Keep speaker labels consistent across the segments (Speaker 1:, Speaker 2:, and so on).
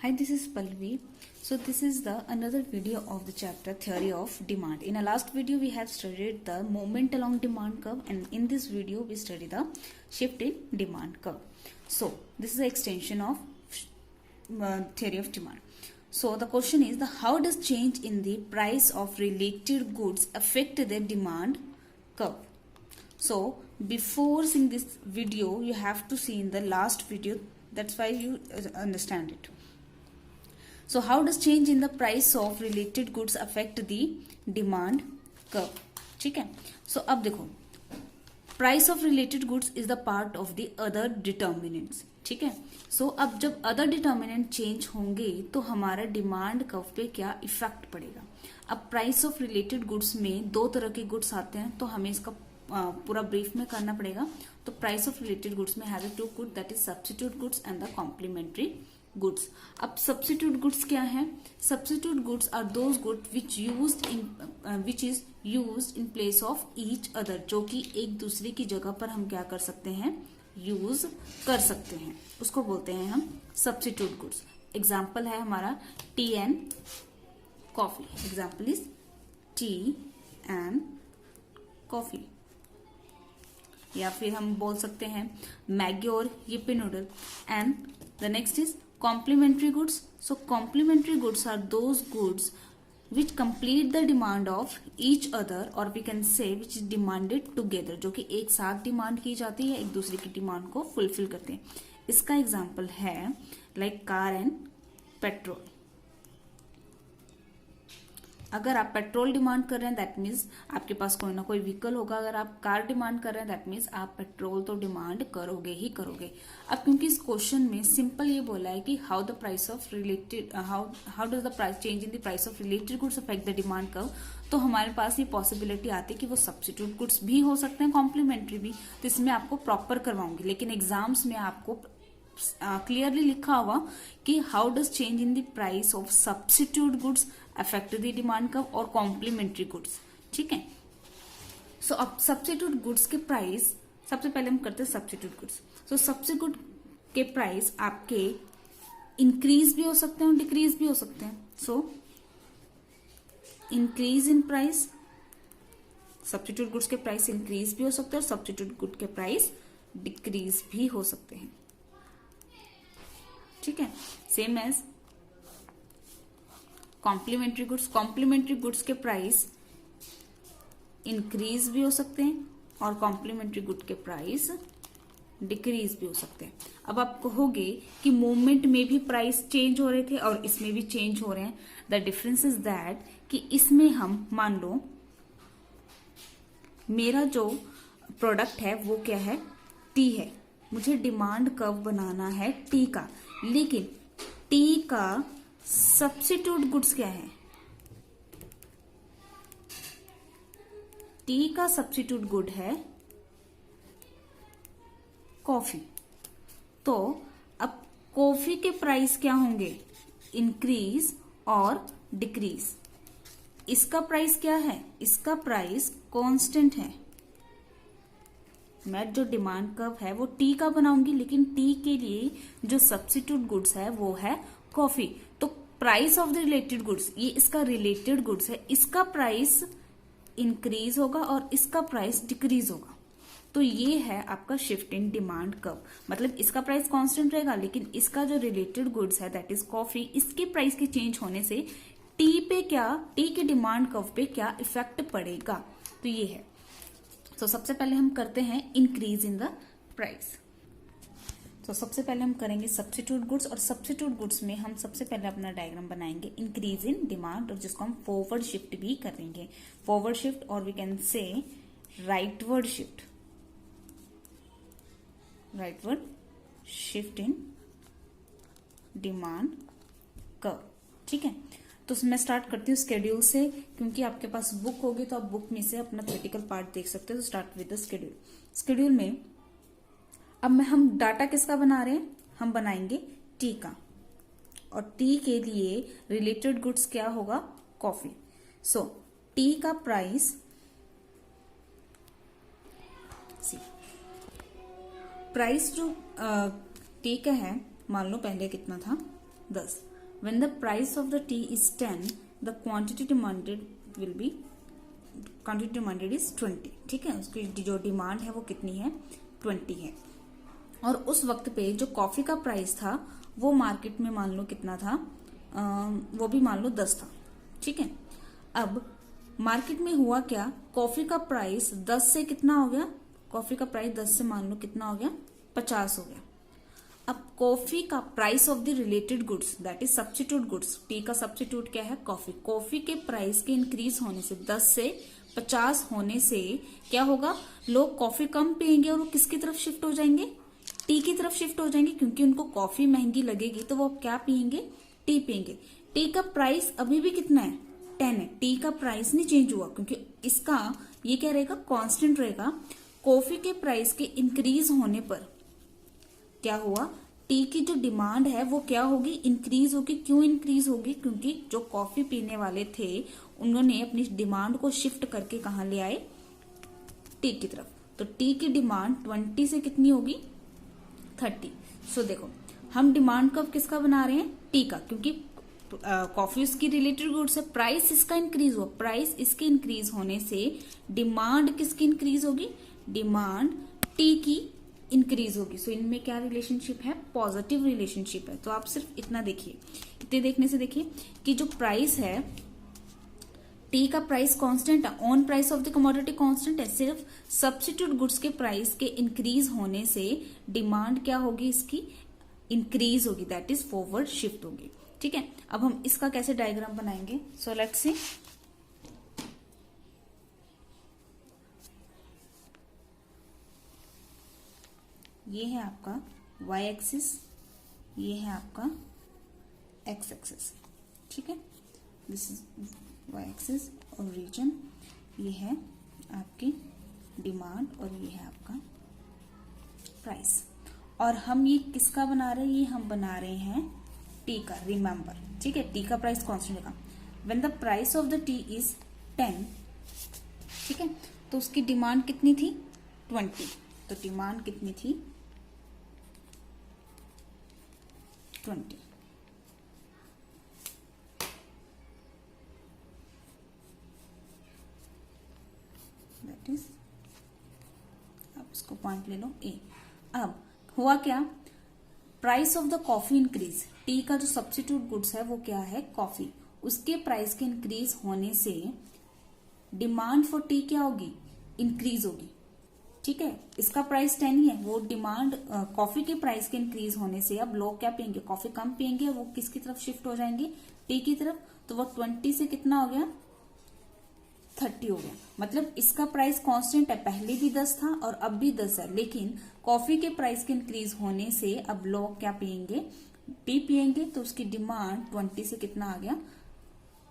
Speaker 1: Hi, this is Pallavi. So this is the another video of the chapter Theory of Demand. In a last video we have studied the movement along demand curve, and in this video we study the shift in demand curve. So this is the extension of theory of demand. So the question is how does change in the price of related goods affect the demand curve? So before seeing this video you have to see in the last video, that's why you understand it. So how does change in the price of related goods affect the demand curve? ठीक है. So अब देखो, price of related goods is the part of the other determinants. ठीक है. So अब जब other determinant change होंगे तो हमारा डिमांड कर्व पे क्या इफेक्ट पड़ेगा. अब प्राइस ऑफ रिलेटेड गुड्स में दो तरह के गुड्स आते हैं, तो हमें इसका पूरा ब्रीफ में करना पड़ेगा. तो प्राइस ऑफ रिलेटेड गुड्स में has two good, that is substitute goods and the complementary goods. अब सब्स्टिट्यूट गुड्स क्या है? Substitute goods are those good which is used in place of each other, जो कि एक दूसरे की जगह पर हम क्या कर सकते हैं, यूज कर सकते हैं. उसको बोलते हैं हम सब्स्टिट्यूट गुड्स. एग्जाम्पल है हमारा T and coffee. Example is T and coffee. या फिर हम बोल सकते हैं मैगी और Yippee noodle. And the next is complementary goods. So complementary goods are those goods which complete the demand of each other, or we can say which is demanded together, जो कि एक साथ डिमांड की जाती है, एक दूसरे की डिमांड को फुलफिल करते हैं. इसका एग्जाम्पल है लाइक कार एंड पेट्रोल. अगर आप पेट्रोल डिमांड कर रहे हैं दैट मीन्स आपके पास कोई ना कोई व्हीकल होगा. अगर आप कार डिमांड कर रहे हैं दैट मीन्स आप पेट्रोल तो डिमांड करोगे ही करोगे. अब क्योंकि इस क्वेश्चन में सिंपल ये बोला है कि how the price of related how does the price change in the price of related goods affect the demand curve, तो हमारे पास ये पॉसिबिलिटी आती है कि वो सब्स्टिट्यूट गुड्स भी हो सकते हैं, कॉम्प्लीमेंट्री भी. तो इसमें आपको प्रॉपर करवाऊंगी, लेकिन एग्जाम्स में आपको क्लियरली लिखा हुआ कि how does change in the price of substitute goods affect the demand curve और कॉम्प्लीमेंट्री गुड्स. ठीक है. सो अब सब्स्टिट्यूट गुड्स के प्राइस, सबसे पहले हम करते हैं सब्स्टिट्यूट गुड्स. सो सब्स्टिट्यूट के प्राइस आपके इंक्रीज भी हो सकते हैं और डिक्रीज भी हो सकते हैं. So increase in price, substitute goods के प्राइस इंक्रीज भी हो सकते हैं और सब्स्टिट्यूट गुड के प्राइस डिक्रीज भी हो सकते हैं. ठीक है. Same as complementary goods. Complementary goods के प्राइस इंक्रीज भी हो सकते हैं और कॉम्प्लीमेंट्री गुड के प्राइस डिक्रीज भी हो सकते हैं. अब आप कहोगे कि मूवमेंट में भी प्राइस चेंज हो रहे थे और इसमें भी चेंज हो रहे हैं. द डिफरेंस इज दैट कि इसमें हम मान लो मेरा जो प्रोडक्ट है वो क्या है, टी है. मुझे डिमांड कर्व बनाना है टी का, लेकिन टी का सब्स्टिट्यूट गुड्स क्या है? टी का सब्स्टिट्यूट गुड है कॉफी. तो अब कॉफी के प्राइस क्या होंगे, इंक्रीज और डिक्रीज. इसका प्राइस क्या है, इसका प्राइस कांस्टेंट है. मैं जो डिमांड कर्व है वो टी का बनाऊंगी, लेकिन टी के लिए जो सब्स्टिट्यूट गुड्स है वो है कॉफी. तो price of the related goods, ये इसका रिलेटेड गुड्स है, इसका प्राइस इंक्रीज होगा और इसका प्राइस डिक्रीज होगा. तो ये है आपका शिफ्ट इन डिमांड कर्व. मतलब इसका प्राइस कांस्टेंट रहेगा, लेकिन इसका जो रिलेटेड गुड्स है दैट इज कॉफी, इसके प्राइस के चेंज होने से टी पे क्या, टी के डिमांड कर्व पे क्या इफेक्ट पड़ेगा. तो ये है. तो सबसे पहले हम करते हैं इंक्रीज इन द प्राइस. तो सबसे पहले हम करेंगे सब्स्टिट्यूट गुड्स, और सब्स्टिट्यूट गुड्स में हम सबसे पहले अपना डायग्राम बनाएंगे इंक्रीज इन डिमांड, और जिसको हम फॉरवर्ड शिफ्ट भी करेंगे. फॉरवर्ड शिफ्ट और we can say rightward shift. Rightward shift in demand curve. ठीक है. तो मैं स्टार्ट करती हूँ स्केड्यूल से, क्योंकि आपके पास बुक होगी तो आप बुक में से अपना थ्योरेटिकल पार्ट देख सकते हो. तो start with the schedule. Schedule में अब हम डाटा किसका बना रहे हैं, हम बनाएंगे टी का, और टी के लिए रिलेटेड गुड्स क्या होगा, कॉफी. सो टी का प्राइस, प्राइस जो टी का है मान लो पहले कितना था 10, when the price of the tea is 10 the quantity demanded is 20। ठीक है, उसकी जो डिमांड है वो कितनी है, 20 है। और उस वक्त पे जो कॉफी का प्राइस था वो मार्केट में मान लो कितना था, वो भी मान लो 10 था। ठीक है, अब मार्केट में हुआ क्या, कॉफी का प्राइस 10 से कितना हो गया, कॉफी का प्राइस 10 से मान लो कितना हो गया, 50 हो गया। अब कॉफी का price of the related goods that is substitute goods, T का सब्स्टिट्यूट क्या है, कॉफी। कॉफी के प्राइस के इंक्रीज होने से 10 से 50 होने से क्या होगा, लोग कॉफी कम पियेंगे और वो किसकी तरफ शिफ्ट हो जाएंगे, टी की तरफ शिफ्ट हो जाएंगे, क्योंकि उनको कॉफी महंगी लगेगी तो वो क्या पियेंगे, टी पियेंगे। टी का प्राइस अभी भी कितना है, 10 है। टी का प्राइस नहीं चेंज हुआ क्योंकि इसका ये क्या रहेगा, कांस्टेंट रहेगा। कॉफी के प्राइस के इंक्रीज होने पर क्या हुआ, टी की जो डिमांड है वो क्या होगी, इंक्रीज होगी। क्यों इंक्रीज होगी, क्योंकि जो कॉफी पीने वाले थे उन्होंने अपनी डिमांड को शिफ्ट करके कहा ले आए, टी की तरफ। तो टी की डिमांड 20 से कितनी होगी, 30। सो देखो हम डिमांड कब किसका बना रहे हैं, टी का, क्योंकि कॉफी उसकी रिलेटेड गुड्स है। प्राइस इसका इंक्रीज हुआ, प्राइस इसके इंक्रीज होने से डिमांड किसकी इंक्रीज होगी, डिमांड टी की इंक्रीज होगी। सो इनमें क्या रिलेशनशिप है, पॉजिटिव रिलेशनशिप है। तो आप सिर्फ इतना देखिए, इतने देखने से देखिए कि जो प्राइस है, टी का प्राइस कांस्टेंट है, on price of the commodity constant है, सिर्फ सब्स्टिट्यूट गुड्स के प्राइस के इंक्रीज होने से डिमांड क्या होगी, इसकी इंक्रीज होगी, दैट इज फॉरवर्ड शिफ्ट होगी। ठीक है, अब हम इसका कैसे डायग्राम बनाएंगे, सो लेट्स सी। ये है आपका y एक्सिस, ये है आपका x एक्सिस। ठीक है, दिस इज y एक्सिस और रीजन, ये है आपकी डिमांड और ये है आपका प्राइस। और हम ये किसका बना रहे हैं, ये हम बना रहे हैं टी का, रिमेंबर। ठीक है, टी का प्राइस कॉन्स्टेंट का। When the price of the tea is 10, ठीक है, तो उसकी डिमांड कितनी थी, 20। तो डिमांड कितनी थी, 20। दैट इज, आप इसको पॉइंट ले लो ए। अब हुआ क्या, price of the coffee increase, T का जो सब्स्टिट्यूट गुड्स है वो क्या है, कॉफी। उसके प्राइस के इंक्रीज होने से डिमांड फॉर टी क्या होगी, इंक्रीज होगी। ठीक है, इसका प्राइस 10 ही है, वो डिमांड कॉफी के प्राइस के इंक्रीज होने से अब लोग क्या पियेंगे, कॉफी कम पियेंगे, वो किसकी तरफ शिफ्ट हो जाएंगे, टी की तरफ। तो वो 20 से कितना हो गया, 30 हो गया। मतलब इसका प्राइस कांस्टेंट है, पहले भी 10 था और अब भी 10 है, लेकिन कॉफी के प्राइस के इंक्रीज होने से अब लोग क्या पियेंगे, टी पियेंगे। तो उसकी डिमांड 20 से कितना आ गया,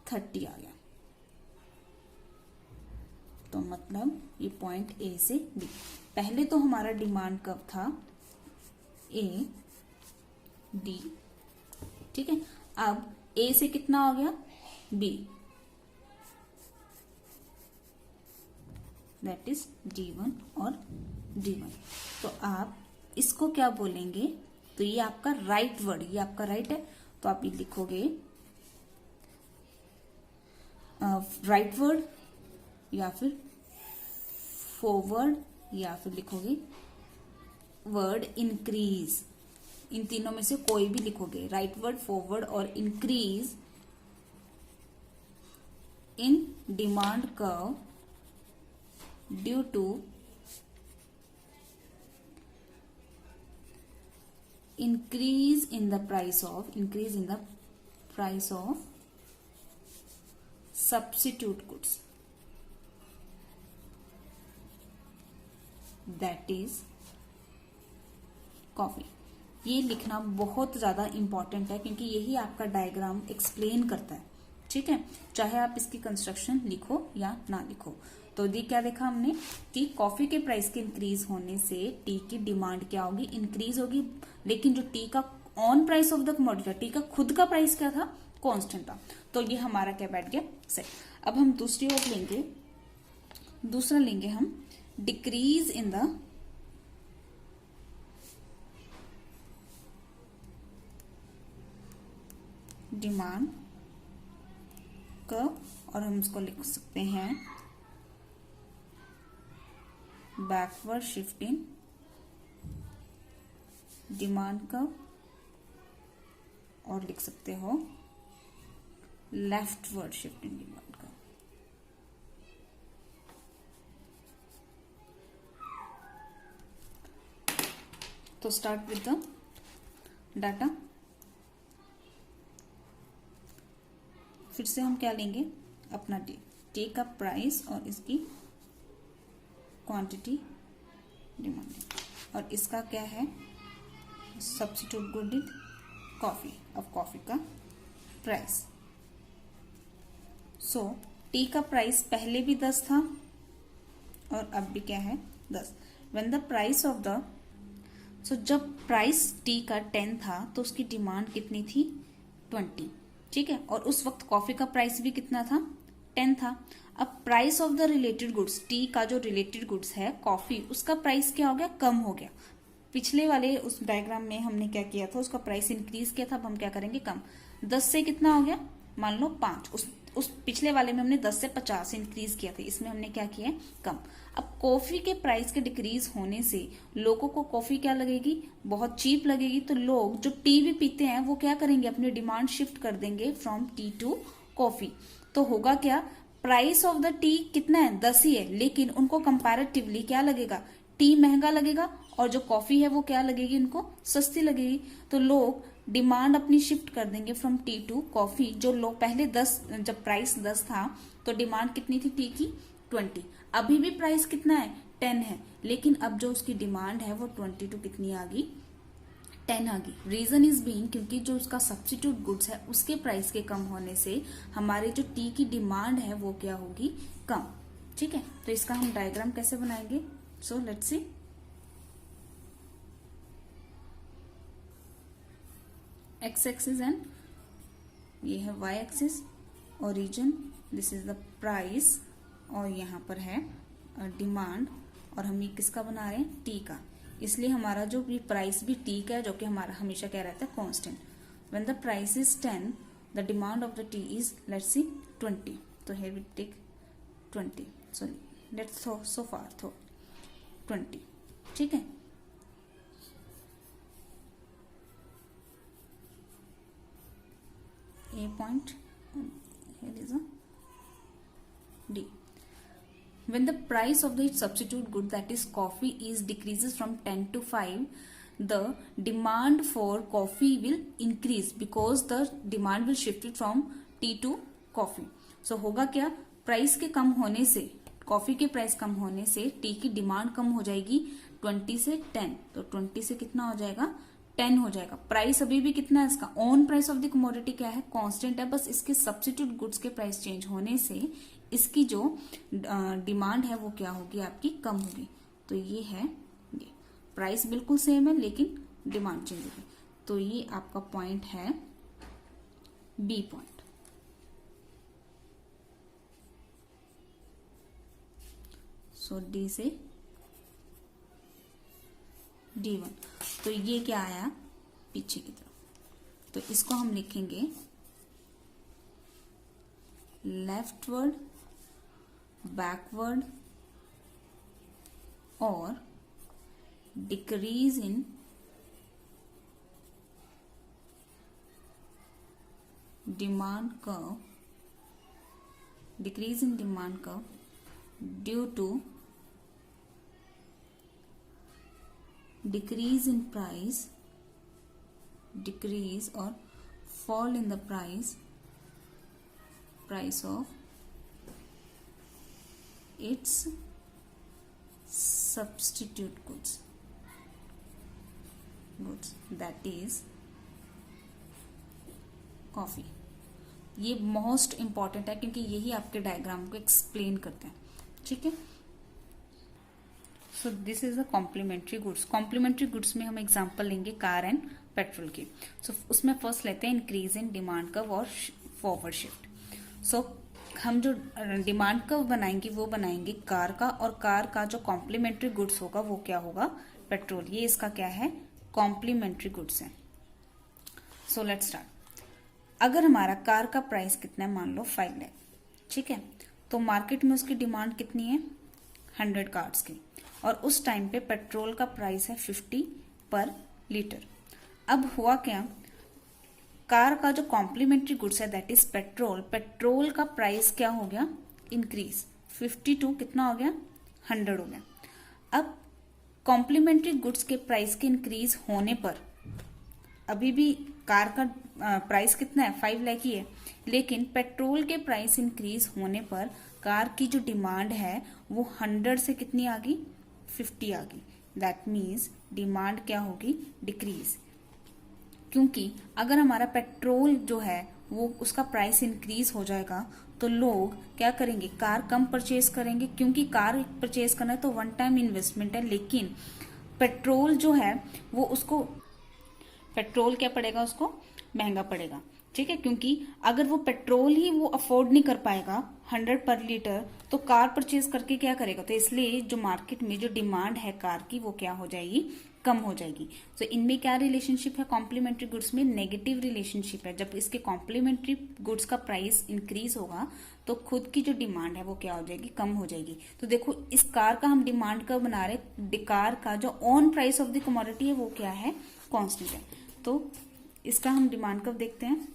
Speaker 1: 30 आ गया। तो मतलब ये पॉइंट ए से बी। पहले तो हमारा डिमांड कब था, ए डी। ठीक है, अब ए से कितना हो गया, बी, दैट इज D1 और D1। तो आप इसको क्या बोलेंगे, तो ये आपका राइट वर्ड, ये आपका राइट है, तो आप ये लिखोगे राइट वर्ड या फिर फॉरवर्ड या फिर लिखोगे वर्ड इंक्रीज। इन तीनों में से कोई भी लिखोगे, राइट वर्ड, फॉरवर्ड और increase in demand curve due to increase in the price of substitute goods, that is coffee। ये लिखना बहुत ज्यादा इंपॉर्टेंट है क्योंकि यही आपका डायग्राम एक्सप्लेन करता है। ठीक है, चाहे आप इसकी कंस्ट्रक्शन लिखो या ना लिखो। तो ये क्या देखा हमने कि कॉफी के प्राइस के इंक्रीज होने से टी की डिमांड क्या होगी, इंक्रीज होगी। लेकिन जो टी का on price of the commodity, T का खुद का प्राइस क्या था, कांस्टेंट था। तो ये हमारा क्या बैठ गया, सेट। अब हम दूसरी ओर लेंगे, दूसरा लेंगे हम decrease in the demand curve, और हम इसको लिख सकते हैं बैकवर्ड शिफ्टिंग डिमांड कर्व, और लिख सकते हो लेफ्टवर्ड शिफ्टिंग डिमांड कर्व। तो स्टार्ट विद द डाटा। फिर से हम क्या लेंगे, अपना टी का प्राइस और इसकी क्वांटिटी डिमांड, और इसका क्या है सब्स्टिट्यूट गुड विद कॉफी, अब कॉफी का प्राइस। सो टी का प्राइस पहले भी 10 था और अब भी क्या है 10। When the price of the, so जब प्राइस टी का 10 था तो उसकी डिमांड कितनी थी 20, ठीक है, और उस वक्त कॉफी का प्राइस भी कितना था 10 था। अब price of the related goods, T का जो रिलेटेड गुड्स है कॉफी, उसका प्राइस क्या हो गया, कम हो गया। पिछले वाले उस डायग्राम में हमने क्या किया था, उसका प्राइस इंक्रीज किया था, अब हम क्या करेंगे कम। 10 से कितना हो गया, मान लो 5, उस पिछले वाले में हमने 10 से 50 इंक्रीज किया था, इसमें हमने क्या किया है कम। अब कॉफी के प्राइस के डिक्रीज होने से लोगों को कॉफी क्या लगेगी, बहुत चीप लगेगी, तो लोग जो टी भी पीते हैं वो क्या करेंगे, अपनी डिमांड शिफ्ट कर देंगे फ्रॉम टी टू कॉफी। तो होगा क्या, प्राइस ऑफ द टी कितना है 10 ही है, लेकिन उनको कंपैरेटिवली क्या लगेगा, टी महंगा लगेगा, और जो कॉफी है वो क्या लगेगी, उनको सस्ती लगेगी। तो लोग डिमांड अपनी शिफ्ट कर देंगे फ्रॉम टी टू कॉफी। जो लोग पहले 10, जब प्राइस 10 था तो डिमांड कितनी थी टी की 20, अभी भी प्राइस कितना है 10 है, लेकिन अब जो उसकी डिमांड है वो 22 कितनी आ गई 10 आ गई। रीजन इज बीइंग, क्योंकि जो उसका सब्स्टिट्यूट गुड्स है उसके प्राइस के कम होने से हमारे जो टी की डिमांड है वो क्या होगी कम, ठीक है। तो इसका हम डायग्राम कैसे बनाएंगे, so let's see. X axis and ये है Y axis, origin, this is the price, और यहाँ पर है डिमांड, और हम ये किसका बना रहे हैं टी का, इसलिए हमारा जो भी प्राइस भी टी का है, जो कि हमारा हमेशा क्या रहता है constant. When the price is 10 the demand of the tea is let's see 20, तो here we take 20, so let's so far 20, ठीक है। A point, here is a D. When the price of the substitute good, that is coffee, is decreases from 10 to 5, the demand for coffee will increase because the demand will shift it from tea to coffee. So होगा क्या, price के कम होने से, coffee के price कम होने से T की demand कम हो जाएगी 20 से 10, तो 20 से कितना हो जाएगा 10 हो जाएगा। प्राइस अभी भी कितना है इसका, on price of the commodity क्या है कांस्टेंट है, बस इसके सब्स्टिट्यूट गुड्स के प्राइस चेंज होने से इसकी जो डिमांड है वो क्या होगी आपकी कम होगी। तो ये है, ये प्राइस बिल्कुल सेम है लेकिन डिमांड चेंज होगी, तो ये आपका पॉइंट है बी पॉइंट। सो डी से D1, तो ये क्या आया पीछे की तरफ, तो इसको हम लिखेंगे लेफ्टवर्ड, बैकवर्ड और decrease in demand curve, decrease in demand curve due to decrease in price, decrease or fall in the price of its substitute goods, that is coffee। ये मोस्ट इंपॉर्टेंट है क्योंकि यही आपके डायग्राम को explain करते हैं, ठीक है। So this is the complementary goods. Complementary goods में हम एग्जांपल लेंगे कार एंड पेट्रोल की। सो उसमें फर्स्ट लेते हैं इंक्रीज इन डिमांड कर्व और फॉरवर्ड शिफ्ट। सो हम जो डिमांड कर्व बनाएंगे वो बनाएंगे कार का, और कार का जो कॉम्प्लीमेंट्री गुड्स होगा वो क्या होगा पेट्रोल। ये इसका क्या है कॉम्प्लीमेंट्री गुड्स है। So let's start. अगर हमारा कार का प्राइस कितना है, मान लो 5 लाख, ठीक है, तो मार्केट में उसकी डिमांड कितनी है, 100 कार्स की, और उस टाइम पे पेट्रोल का प्राइस है 50 पर लीटर। अब हुआ क्या, कार का जो कॉम्प्लीमेंट्री गुड्स है दैट इज पेट्रोल, पेट्रोल का प्राइस क्या हो गया, इंक्रीज, 52 कितना हो गया, 100 हो गया। अब कॉम्प्लीमेंट्री गुड्स के प्राइस के इंक्रीज होने पर अभी भी कार का प्राइस कितना है, 5 लाख ही है, लेकिन पेट्रोल के प्राइस इंक्रीज होने पर कार की जो डिमांड है वो 100 से कितनी आ गई, 50 आ गई। दैट मीन्स डिमांड क्या होगी, डिक्रीज। क्योंकि अगर हमारा पेट्रोल जो है वो उसका प्राइस इंक्रीज हो जाएगा तो लोग क्या करेंगे, कार कम परचेज करेंगे, क्योंकि कार परचेज करना है तो वन टाइम इन्वेस्टमेंट है, लेकिन पेट्रोल जो है वो उसको, पेट्रोल क्या पड़ेगा उसको, महंगा पड़ेगा, ठीक है, क्योंकि अगर वो पेट्रोल ही वो अफोर्ड नहीं कर पाएगा 100 पर लीटर तो कार परचेज करके क्या करेगा। तो इसलिए जो मार्केट में जो डिमांड है कार की वो क्या हो जाएगी, कम हो जाएगी। तो इनमें क्या रिलेशनशिप है, कॉम्प्लीमेंट्री गुड्स में नेगेटिव रिलेशनशिप है। जब इसके कॉम्प्लीमेंट्री गुड्स का प्राइस इंक्रीज होगा तो खुद की जो डिमांड है वो क्या हो जाएगी, कम हो जाएगी। तो देखो इस कार का हम डिमांड कब बना रहे, कार का जो on price of the commodity है वो क्या है, कॉन्स्टेंट है। तो इसका हम डिमांड कब देखते हैं।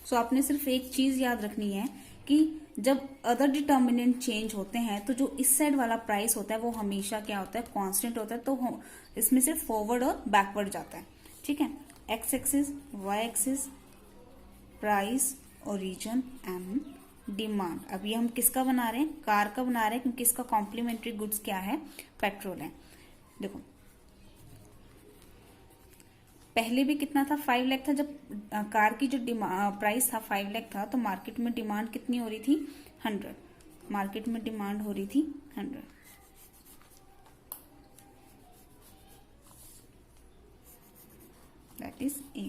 Speaker 1: सो आपने सिर्फ एक चीज याद रखनी है कि जब अदर डिटर्मिनेंट चेंज होते हैं तो जो इस साइड वाला प्राइस होता है वो हमेशा क्या होता है, कांस्टेंट होता है। तो इसमें सिर्फ फॉरवर्ड और बैकवर्ड जाता है, ठीक है। X axis, Y axis, price, origin and demand. अब ये हम किसका बना रहे हैं, कार का बना रहे हैं, क्योंकि इसका कॉम्प्लीमेंट्री गुड्स क्या है, पेट्रोल है। देखो पहले भी कितना था, 5 लाख था। जब कार की जो प्राइस था 5 लाख था तो मार्केट में डिमांड कितनी हो रही थी, 100। मार्केट में डिमांड हो रही थी 100। That is a.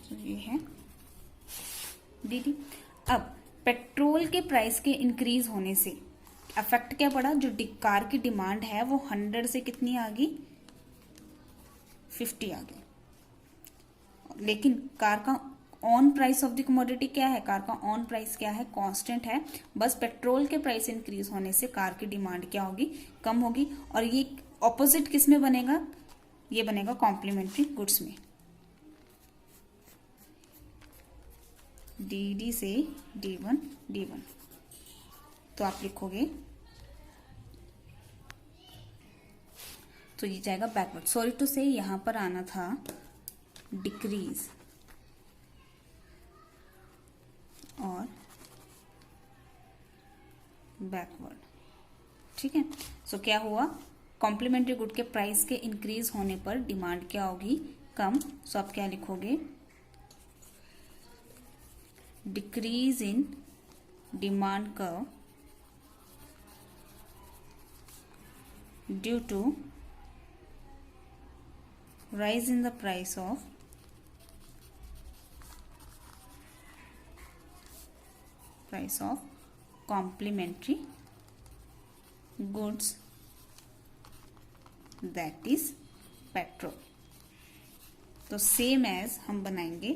Speaker 1: तो ये है डी। अब पेट्रोल के प्राइस के इंक्रीज होने से इफेक्ट क्या पड़ा, जो कार की डिमांड है वो 100 से कितनी आ गई, 50 आ गई। लेकिन कार का on price of the commodity क्या है, कार का ऑन प्राइस क्या है, कांस्टेंट है। बस पेट्रोल के प्राइस इंक्रीज होने से कार की डिमांड क्या होगी, कम होगी। और ये ऑपोजिट किस में बनेगा, ये बनेगा कॉम्प्लीमेंट्री गुड्स में। डी डी से D1 D1। तो आप लिखोगे, तो ये जाएगा बैकवर्ड। सॉरी टू से यहां पर आना था डिक्रीज और बैकवर्ड, ठीक है। सो क्या हुआ, कॉम्प्लीमेंट्री गुड के प्राइस के इंक्रीज होने पर डिमांड क्या होगी, कम। सो आप क्या लिखोगे, decrease in demand curve due to rise in the price of complementary goods that is petrol। तो सेम एज हम बनाएंगे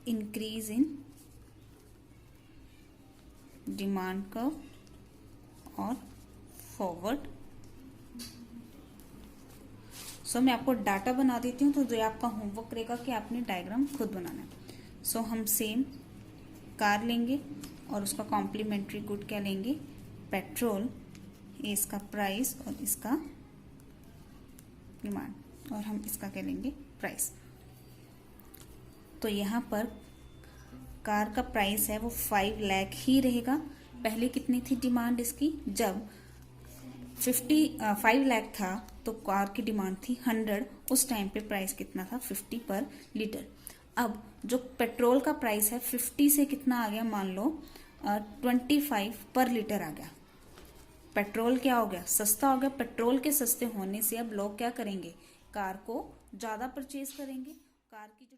Speaker 1: इंक्रीज इन डिमांड कर्व और फॉरवर्ड। सो मैं आपको डाटा बना देती हूँ, तो जो आपका होमवर्क रहेगा कि आपने डायग्राम खुद बनाना है। सो हम सेम कार लेंगे और उसका कॉम्प्लीमेंट्री गुड क्या लेंगे, पेट्रोल, इसका प्राइस और इसका डिमांड, और हम इसका क्या लेंगे, प्राइस। तो यहाँ पर कार का प्राइस है वो 5 लाख ही रहेगा। पहले कितनी थी डिमांड इसकी, जब 5 लाख था तो कार की डिमांड थी 100, उस टाइम पे प्राइस कितना था, 50 पर लीटर। अब जो पेट्रोल का प्राइस है 50 से कितना आ गया, मान लो 25 पर लीटर आ गया। पेट्रोल क्या हो गया, सस्ता हो गया। पेट्रोल के सस्ते होने से अब लोग क्या करेंगे, कार को ज्यादा परचेज करेंगे। कार की जो